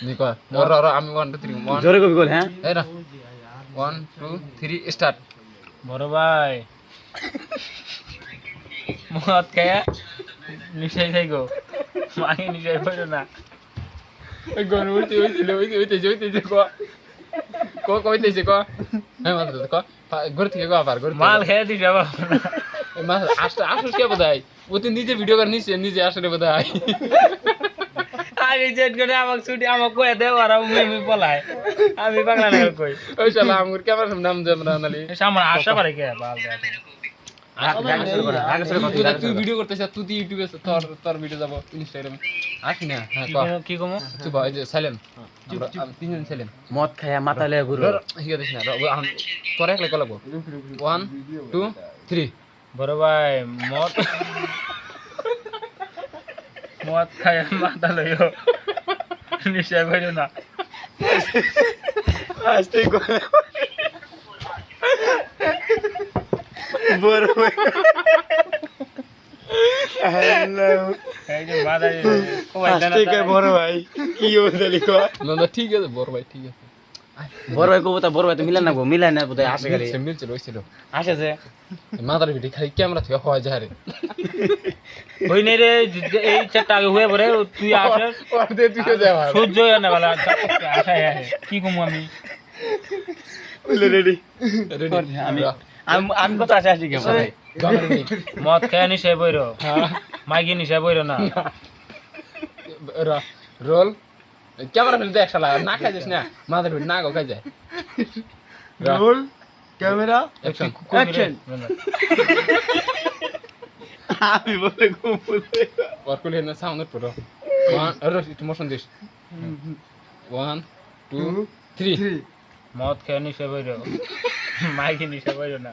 নিকো আমি 1 2 3 জোরে কবি বল হ্যাঁ এই না 1 2 3 স্টার্ট বড় ভাই মদ খেয়ে নিশাই খাই গো মাগে নিশাই পড়ো না ওই গন হইতে কো কইতেছে কো হ্যাঁ মাত্র কো ঘর থেকে কো আবার ঘর মাল খেয়ে দিস বাবা মাল আসলে কে বোধহয় ও তো নিজে ভিডিও করে নিছে নিজে আসলে বোধহয় আগে জেট করে আমাকে ছুটি আমাকে কয়ে দেও আর আমি পলাই আমি বাংলা না কই ওই শালা আমগুর ক্যামেরা নাম জামরা নালি সামনে আশা করে কে বাল তুই ভিডিও করতেছ তুই ইউটিউবে তোর ভিডিও যাব ইনস্টাগ্রামে আসি না হ্যাঁ কি কমো চুপ এই যে সাইলেন্ট তিনজন সাইলেন্ট মদ খায়া মাথা লয়ে ঘুরো ঠিক আছে না তোর একলা কলাবো 1 2 3 বড় ভাই মদ খায় মাথা লইও নিশাই পড়ো না আস্তে করে বড় ভাই হ্যালো এই যে মাথা আস্তে করে বড় ভাই কি বললি কো না ঠিক আছে বড় ভাই ঠিক আছে বড় ভাই কবুতা বড় ভাই তো মিলান না বোধ হয় আসে খালি মিলছে রইছিল আসে যে মাদার ভিডিও খালি ক্যামেরা থেকে হয় যায় রে ওই নেই রে এই চারটা আগে হয়ে পড়ে তুই আসে ওর দে তুই যা ভাই সহ্য হয় না বলা আশা কি কমু আমি রেডি রেডি আমি কত আসে আসি কে ভাই মদ খেয়ে নিশাই পড়ো মাইকে নিশাই পড়ো না রোল ক্যামেরা ফেলে দেখ শালা না খাইছিস না মাদার ভিডিও না গো খাই যায় রোল ক্যামেরা অ্যাকশন অ্যাকশন আমি বলে ঘুম বলতে ওয়ার্কুল হেন সাউন্ড পড়ো 1 আর একটু মোশন দিস 1 2 3 মদ খেয়ে নিশাই পড়ো মাইকে নিশাই পড়ো না